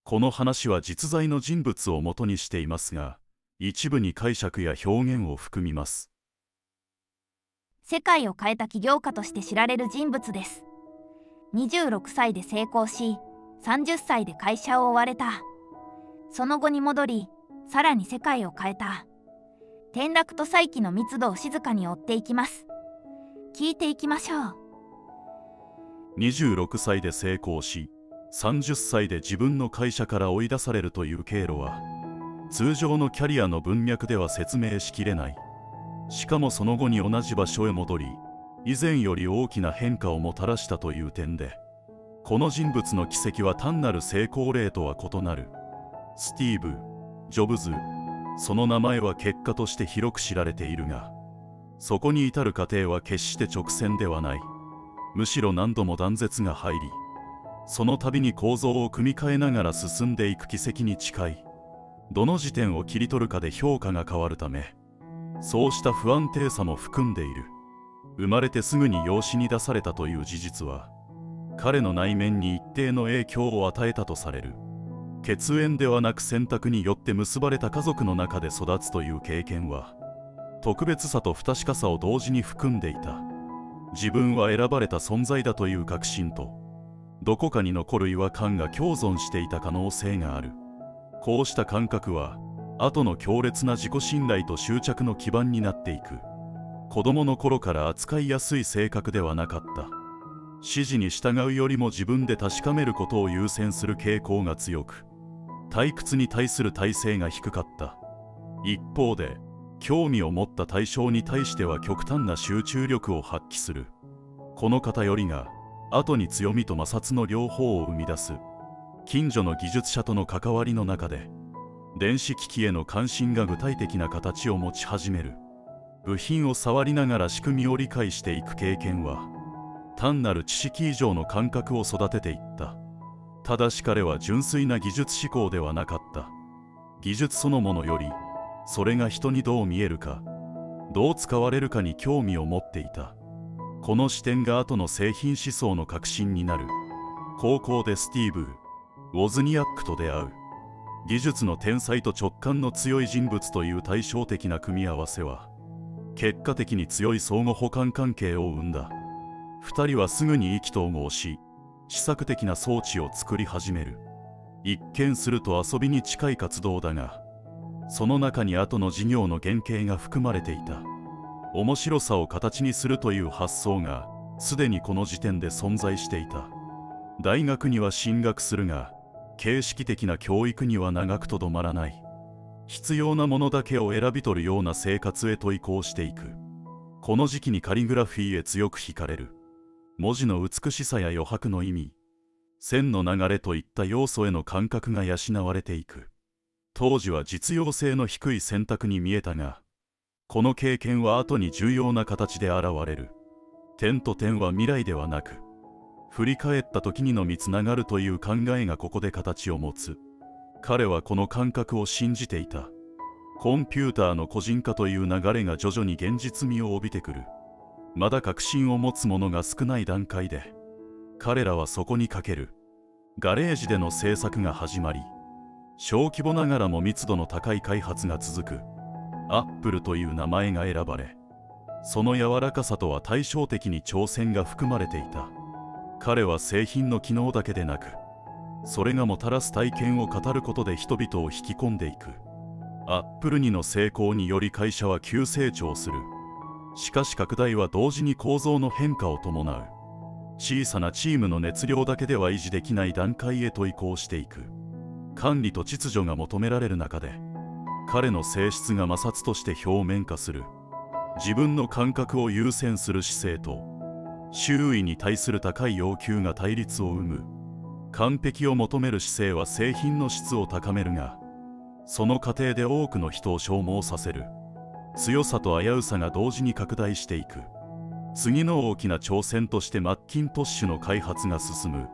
この話は実在の人物を元にしていますが、一部に解釈や表現を含みます。世界を変えた起業家として知られる人物です。26歳で成功し、30歳で会社を追われた。その後に戻り、さらに世界を変えた。転落と再起の密度を静かに追っていきます。聞いていきましょう。26歳で成功し、30歳で自分の会社から追い出されるという経路は、通常のキャリアの文脈では説明しきれない。しかもその後に同じ場所へ戻り、以前より大きな変化をもたらしたという点で、この人物の軌跡は単なる成功例とは異なる。スティーブ・ジョブズ、その名前は結果として広く知られているが、そこに至る過程は決して直線ではない。むしろ何度も断絶が入り、その度に構造を組み替えながら進んでいく軌跡に近い。どの時点を切り取るかで評価が変わるため、そうした不安定さも含んでいる。生まれてすぐに養子に出されたという事実は、彼の内面に一定の影響を与えたとされる。血縁ではなく選択によって結ばれた家族の中で育つという経験は、特別さと不確かさを同時に含んでいた。自分は選ばれた存在だという確信と、どこかに残る違和感が共存していた可能性がある。こうした感覚は、後の強烈な自己信頼と執着の基盤になっていく。子供の頃から扱いやすい性格ではなかった。指示に従うよりも自分で確かめることを優先する傾向が強く、退屈に対する耐性が低かった。一方で、興味を持った対象に対しては極端な集中力を発揮する。この偏りが、後に強みと摩擦の両方を生み出す。近所の技術者との関わりの中で、電子機器への関心が具体的な形を持ち始める。部品を触りながら仕組みを理解していく経験は、単なる知識以上の感覚を育てていった。ただし彼は純粋な技術思考ではなかった。技術そのものより、それが人にどう見えるか、どう使われるかに興味を持っていた。この視点が後の製品思想の核心になる。高校でスティーブ・ウォズニアックと出会う。技術の天才と直感の強い人物という対照的な組み合わせは、結果的に強い相互補完関係を生んだ。二人はすぐに意気投合し、試作的な装置を作り始める。一見すると遊びに近い活動だが、その中に後の事業の原型が含まれていた。面白さを形にするという発想が、すでにこの時点で存在していた。大学には進学するが、形式的な教育には長くとどまらない。必要なものだけを選び取るような生活へと移行していく。この時期にカリグラフィーへ強く惹かれる。文字の美しさや余白の意味、線の流れといった要素への感覚が養われていく。当時は実用性の低い選択に見えたが、この経験は後に重要な形で現れる。点と点は未来ではなく、振り返った時にのみつながるという考えがここで形を持つ。彼はこの感覚を信じていた。コンピューターの個人化という流れが徐々に現実味を帯びてくる。まだ確信を持つ者が少ない段階で、彼らはそこにかける。ガレージでの制作が始まり、小規模ながらも密度の高い開発が続く。アップルという名前が選ばれ、その柔らかさとは対照的に挑戦が含まれていた。彼は製品の機能だけでなく、それがもたらす体験を語ることで人々を引き込んでいく。アップル2の成功により会社は急成長する。しかし拡大は同時に構造の変化を伴う。小さなチームの熱量だけでは維持できない段階へと移行していく。管理と秩序が求められる中で、彼の性質が摩擦として表面化する。自分の感覚を優先する姿勢と、周囲に対する高い要求が対立を生む。完璧を求める姿勢は製品の質を高めるが、その過程で多くの人を消耗させる。強さと危うさが同時に拡大していく。次の大きな挑戦としてマッキントッシュの開発が進む。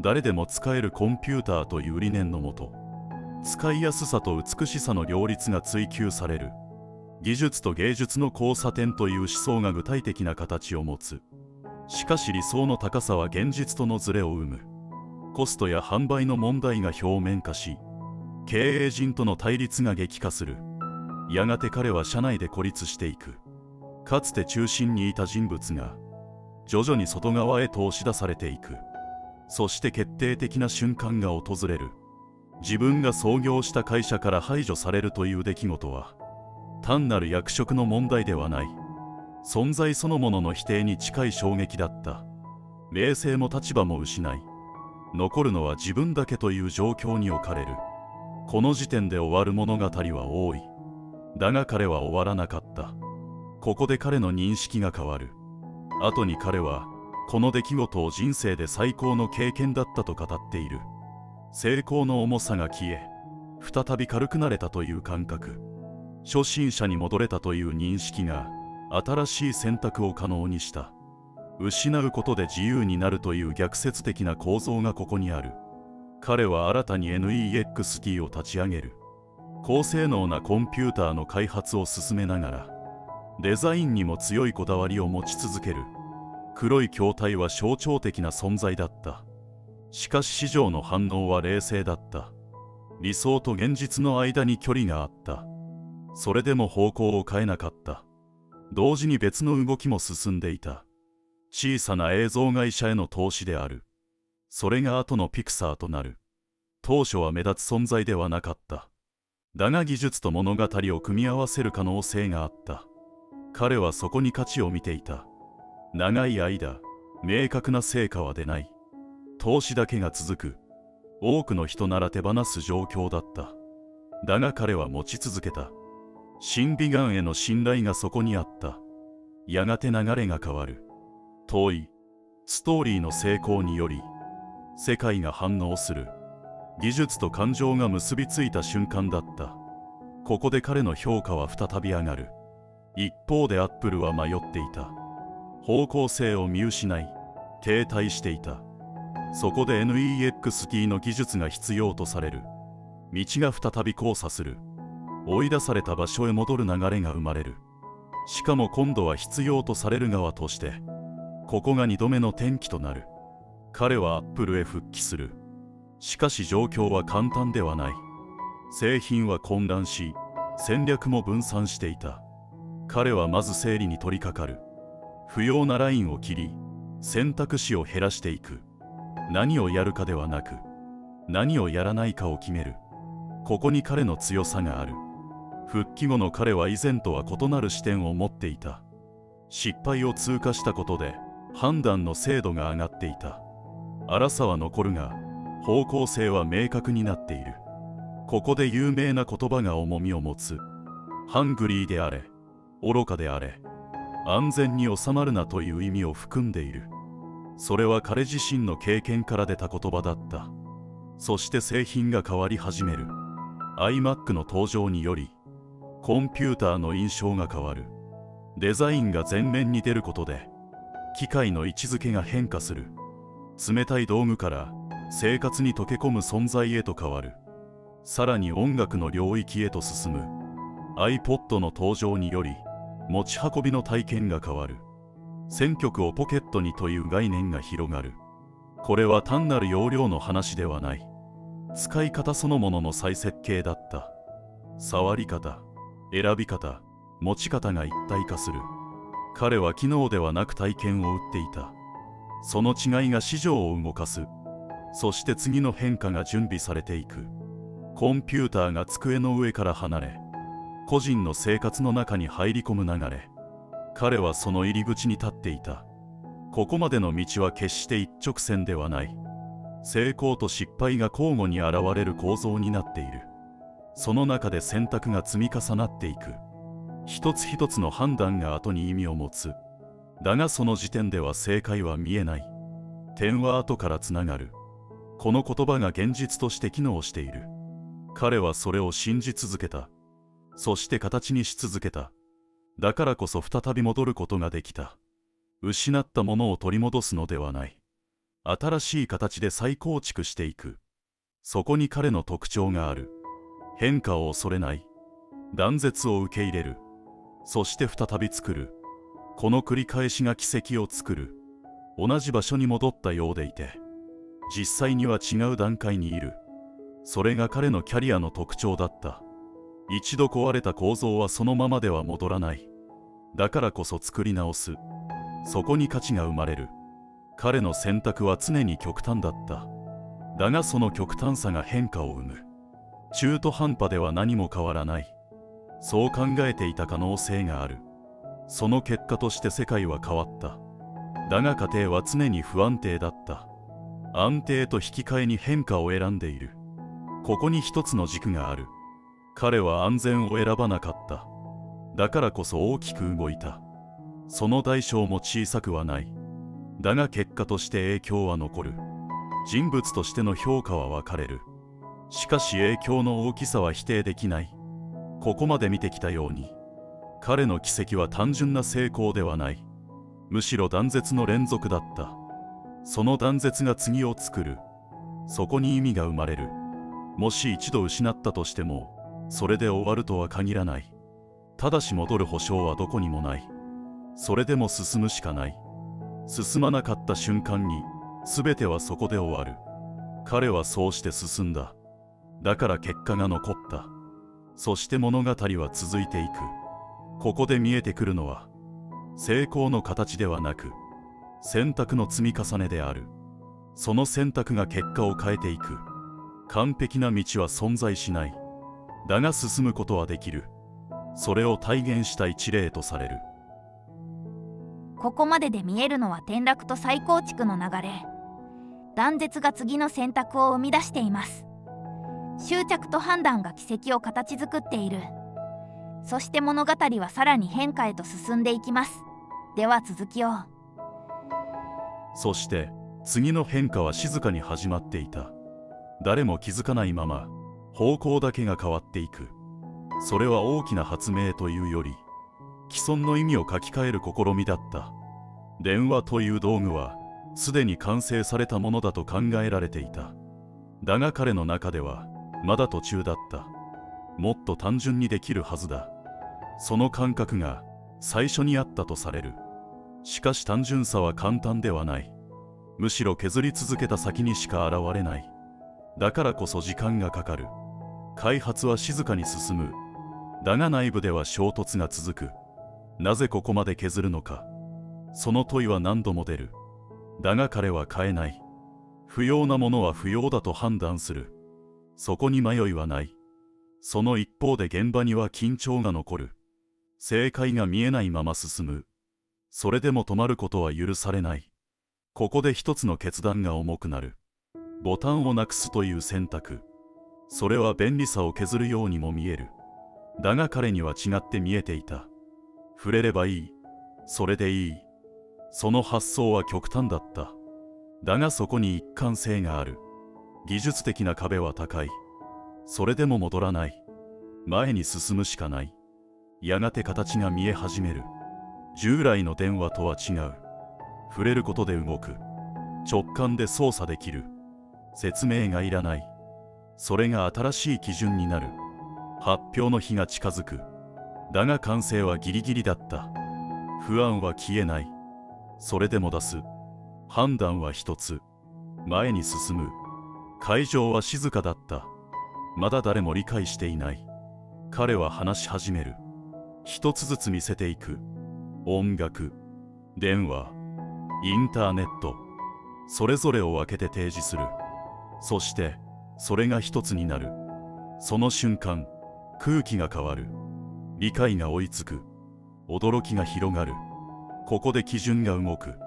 誰でも使えるコンピューターという理念のもと、使いやすさと美しさの両立が追求される。技術と芸術の交差点という思想が具体的な形を持つ。しかし理想の高さは現実とのズレを生む。コストや販売の問題が表面化し、経営陣との対立が激化する。やがて彼は社内で孤立していく。かつて中心にいた人物が徐々に外側へと押し出されていく。そして決定的な瞬間が訪れる。自分が創業した会社から排除されるという出来事は単なる役職の問題ではない。存在そのものの否定に近い衝撃だった。名声も立場も失い、残るのは自分だけという状況に置かれる。この時点で終わる物語は多い。だが彼は終わらなかった。ここで彼の認識が変わる。後に彼はこの出来事を人生で最高の経験だったと語っている。成功の重さが消え、再び軽くなれたという感覚、初心者に戻れたという認識が新しい選択を可能にした。失うことで自由になるという逆説的な構造がここにある。彼は新たに NEXT を立ち上げる。高性能なコンピューターの開発を進めながら、デザインにも強いこだわりを持ち続ける。黒い筐体は象徴的な存在だった。しかし市場の反応は冷静だった。理想と現実の間に距離があった。それでも方向を変えなかった。同時に別の動きも進んでいた。小さな映像会社への投資である。それが後のピクサーとなる。当初は目立つ存在ではなかった。だが技術と物語を組み合わせる可能性があった。彼はそこに価値を見ていた。長い間、明確な成果は出ない。投資だけが続く。多くの人なら手放す状況だった。だが彼は持ち続けた。新美顔への信頼がそこにあった。やがて流れが変わる。遠いストーリーの成功により世界が反応する。技術と感情が結びついた瞬間だった。ここで彼の評価は再び上がる。一方でアップルは迷っていた。方向性を見失い停滞していた。そこで NEXT の技術が必要とされる。道が再び交差する。追い出された場所へ戻る流れが生まれる。しかも今度は必要とされる側として、ここが2度目の転機となる。彼はアップルへ復帰する。しかし状況は簡単ではない。製品は混乱し、戦略も分散していた。彼はまず整理に取り掛かる。不要なラインを切り、選択肢を減らしていく。何をやるかではなく、何をやらないかを決める。ここに彼の強さがある。復帰後の彼は以前とは異なる視点を持っていた。失敗を通過したことで判断の精度が上がっていた。荒さは残るが方向性は明確になっている。ここで有名な言葉が重みを持つ。ハングリーであれ、愚かであれ、安全に収まるなという意味を含んでいる。それは彼自身の経験から出た言葉だった。そして製品が変わり始める。iMac の登場によりコンピューターの印象が変わる。デザインが前面に出ることで機械の位置づけが変化する。冷たい道具から生活に溶け込む存在へと変わる。さらに音楽の領域へと進む。 iPod の登場により持ち運びの体験が変わる。1000曲をポケットにという概念が広がる。これは単なる容量の話ではない。使い方そのものの再設計だった。触り方、選び方、持ち方が一体化する。彼は機能ではなく体験を売っていた。その違いが市場を動かす。そして次の変化が準備されていく。コンピューターが机の上から離れ、個人の生活の中に入り込む流れ。彼はその入り口に立っていた。ここまでの道は決して一直線ではない。成功と失敗が交互に現れる構造になっている。その中で選択が積み重なっていく。一つ一つの判断が後に意味を持つ。だがその時点では正解は見えない。点は後からつながる。この言葉が現実として機能している。彼はそれを信じ続けた。そして形にし続けた。だからこそ再び戻ることができた。失ったものを取り戻すのではない。新しい形で再構築していく。そこに彼の特徴がある。変化を恐れない。断絶を受け入れる。そして再び作る。この繰り返しが奇跡を作る。同じ場所に戻ったようでいて、実際には違う段階にいる。それが彼のキャリアの特徴だった。一度壊れた構造はそのままでは戻らない。だからこそ作り直す。そこに価値が生まれる。彼の選択は常に極端だった。だがその極端さが変化を生む。中途半端では何も変わらない。そう考えていた可能性がある。その結果として世界は変わった。だが家庭は常に不安定だった。安定と引き換えに変化を選んでいる。ここに一つの軸がある。彼は安全を選ばなかった。だからこそ大きく動いた。その代償も小さくはない。だが結果として影響は残る。人物としての評価は分かれる。しかし影響の大きさは否定できない。ここまで見てきたように、彼の奇跡は単純な成功ではない。むしろ断絶の連続だった。その断絶が次を作る。そこに意味が生まれる。もし一度失ったとしても、それで終わるとは限らない。ただし戻る保証はどこにもない。それでも進むしかない。進まなかった瞬間に、全てはそこで終わる。彼はそうして進んだ。だから結果が残った。そして物語は続いていく。ここで見えてくるのは、成功の形ではなく、選択の積み重ねである。その選択が結果を変えていく。完璧な道は存在しない。だが進むことはできる。それを体現した一例とされる。ここまでで見えるのは転落と再構築の流れ。断絶が次の選択を生み出しています。執着と判断が奇跡を形作っている。そして物語はさらに変化へと進んでいきます。では続きを。そして次の変化は静かに始まっていた。誰も気づかないまま方向だけが変わっていく。それは大きな発明というより既存の意味を書き換える試みだった。電話という道具はすでに完成されたものだと考えられていた。だが彼の中ではまだ途中だった。もっと単純にできるはずだ。その感覚が最初にあったとされる。しかし単純さは簡単ではない。むしろ削り続けた先にしか現れない。だからこそ時間がかかる。開発は静かに進む。だが内部では衝突が続く。なぜここまで削るのか。その問いは何度も出る。だが彼は変えない。不要なものは不要だと判断する。そこに迷いはない。その一方で現場には緊張が残る。正解が見えないまま進む。それでも止まることは許されない。ここで一つの決断が重くなる。ボタンをなくすという選択。それは便利さを削るようにも見える。だが彼には違って見えていた。触れればいい。それでいい。その発想は極端だった。だがそこに一貫性がある。技術的な壁は高い。それでも戻らない。前に進むしかない。やがて形が見え始める。従来の電話とは違う。触れることで動く。直感で操作できる。説明がいらない。それが新しい基準になる。発表の日が近づく。だが完成はギリギリだった。不安は消えない。それでも出す。判断は一つ。前に進む。会場は静かだった。まだ誰も理解していない。彼は話し始める。一つずつ見せていく。音楽、電話、インターネット、それぞれを分けて提示する。そしてそれが一つになる。その瞬間、空気が変わる。理解が追いつく。驚きが広がる。ここで基準が動く。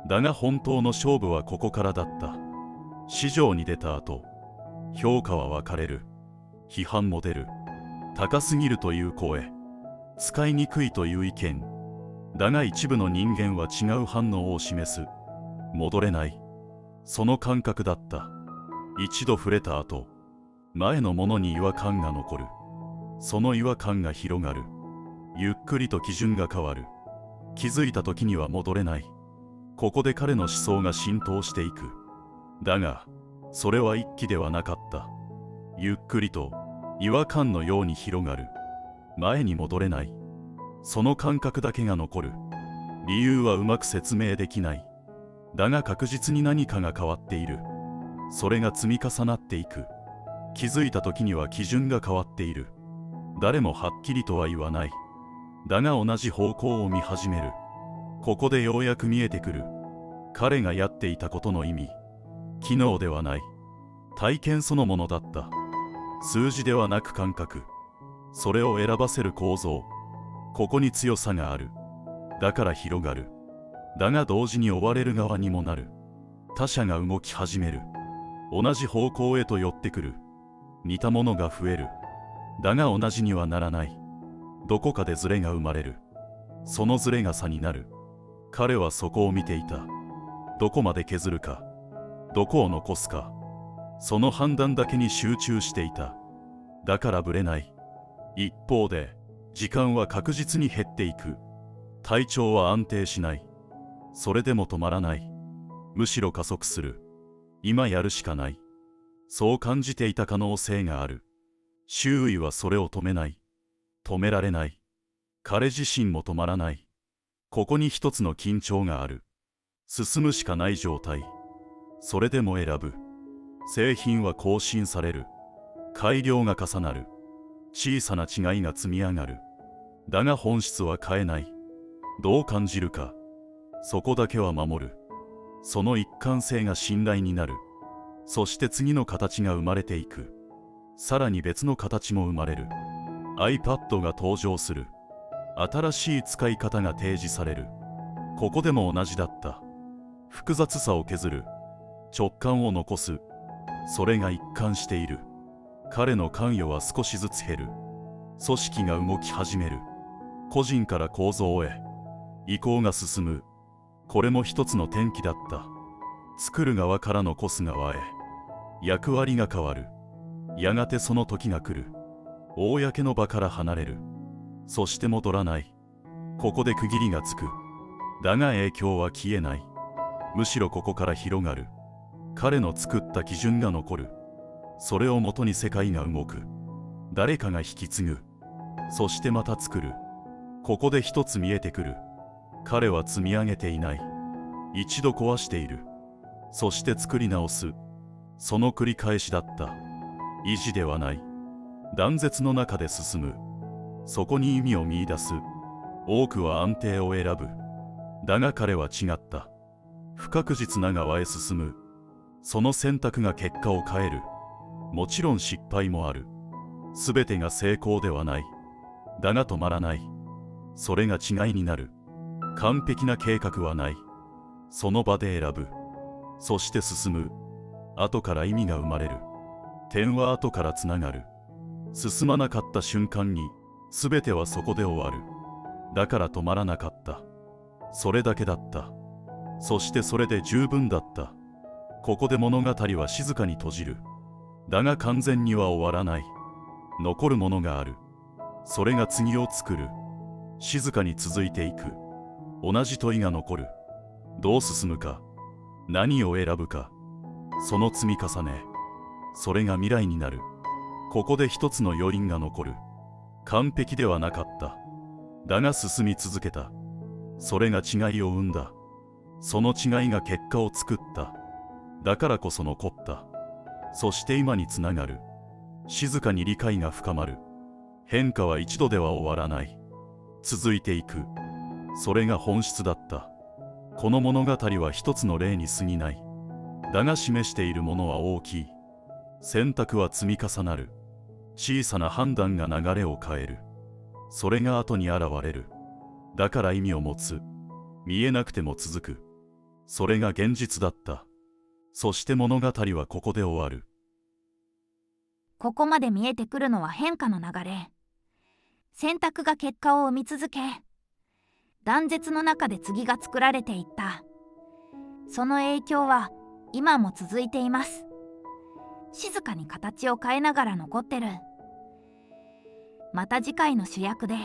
だが本当の勝負はここからだった。市場に出た後、評価は分かれる。批判も出る。高すぎるという声、使いにくいという意見。だが一部の人間は違う反応を示す。戻れない。その感覚だった。一度触れた後、前のものに違和感が残る。その違和感が広がる。ゆっくりと基準が変わる。気づいた時には戻れない。ここで彼の思想が浸透していく。だがそれは一気ではなかった。ゆっくりと違和感のように広がる。前に戻れない。その感覚だけが残る。理由はうまく説明できない。だが確実に何かが変わっている。それが積み重なっていく。気づいた時には基準が変わっている。誰もはっきりとは言わない。だが同じ方向を見始める。ここでようやく見えてくる。彼がやっていたことの意味。機能ではない。体験そのものだった。数字ではなく感覚。それを選ばせる構造。ここに強さがある。だから広がる。だが同時に追われる側にもなる。他者が動き始める。同じ方向へと寄ってくる。似たものが増える。だが同じにはならない。どこかでズレが生まれる。そのズレが差になる。彼はそこを見ていた。どこまで削るか、どこを残すか、その判断だけに集中していた。だからぶれない。一方で時間は確実に減っていく。体調は安定しない。それでも止まらない。むしろ加速する。今やるしかない。そう感じていた可能性がある。周囲はそれを止めない。止められない。彼自身も止まらない。ここに一つの緊張がある。進むしかない状態。それでも選ぶ。製品は更新される。改良が重なる。小さな違いが積み上がる。だが本質は変えない。どう感じるか、そこだけは守る。その一貫性が信頼になる。そして次の形が生まれていく。さらに別の形も生まれる。iPad が登場する。新しい使い方が提示される。ここでも同じだった。複雑さを削る。直感を残す。それが一貫している。彼の関与は少しずつ減る。組織が動き始める。個人から構造へ移行が進む。これも一つの転機だった。作る側から残す側へ役割が変わる。やがてその時が来る。公の場から離れる。そして戻らない。ここで区切りがつく。だが影響は消えない。むしろここから広がる。彼の作った基準が残る。それをもとに世界が動く。誰かが引き継ぐ。そしてまた作る。ここで一つ見えてくる。彼は積み上げていない。一度壊している。そして作り直す。その繰り返しだった。維持ではない。断絶の中で進む。そこに意味を見出す。多くは安定を選ぶ。だが彼は違った。不確実な側へ進む。その選択が結果を変える。もちろん失敗もある。すべてが成功ではない。だが止まらない。それが違いになる。完璧な計画はない。その場で選ぶ。そして進む。後から意味が生まれる。点は後からつながる。進まなかった瞬間に全てはそこで終わる。だから止まらなかった。それだけだった。そしてそれで十分だった。ここで物語は静かに閉じる。だが完全には終わらない。残るものがある。それが次を作る。静かに続いていく。同じ問いが残る。どう進むか、何を選ぶか、その積み重ね、それが未来になる。ここで一つの余韻が残る。完璧ではなかった。だが進み続けた。それが違いを生んだ。その違いが結果を作った。だからこそ残った。そして今につながる。静かに理解が深まる。変化は一度では終わらない。続いていく。それが本質だった。この物語は一つの例に過ぎない。だが示しているものは大きい。選択は積み重なる。小さな判断が流れを変える。それが後に現れる。だから意味を持つ。見えなくても続く。それが現実だった。そして物語はここで終わる。ここまで見えてくるのは変化の流れ。選択が結果を生み続け、断絶の中で次が作られていった。その影響は今も続いています。静かに形を変えながら残ってる。また次回の主役で